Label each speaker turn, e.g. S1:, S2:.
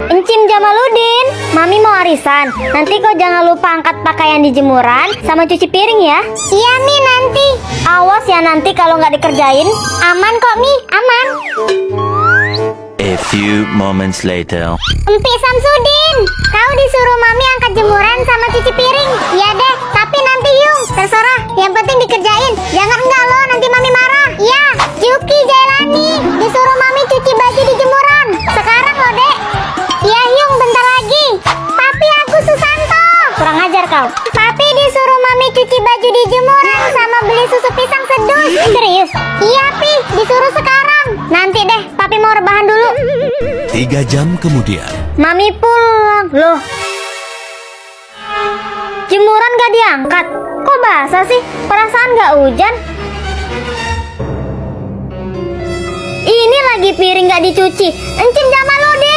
S1: Encim Jamaludin, Mami mau arisan. Nanti kau jangan lupa angkat pakaian di jemuran sama cuci piring ya. Iya Mi, nanti. Awas ya nanti kalau nggak dikerjain. Aman kok Mi, aman.
S2: A few moments later.
S1: Empi Samsudin, kau disuruh Mami angkat jemuran sama cuci piring. Iya deh, tapi nanti Yung. Terserah, yang penting dikerjain. Jangan enggak loh, nanti Mami marah. Iya, Juki Jailani, disuruh Mami cuci baju di jemuran. Sekarang loh dek. Iya Yung, bentar lagi. Papi, aku Susanto. Kurang ajar kau. Papi disuruh Mami cuci baju di jemuran sama beli susu pisang sedus. Serius? Iya Pi, disuruh sekarang. Nanti deh, Papi mau rebahan dulu.
S3: 3 jam kemudian.
S1: Mami pulang. Loh, jemuran gak diangkat. Kok basah sih? Perasaan gak hujan. Ini lagi piring gak dicuci. Encim Jamaludin,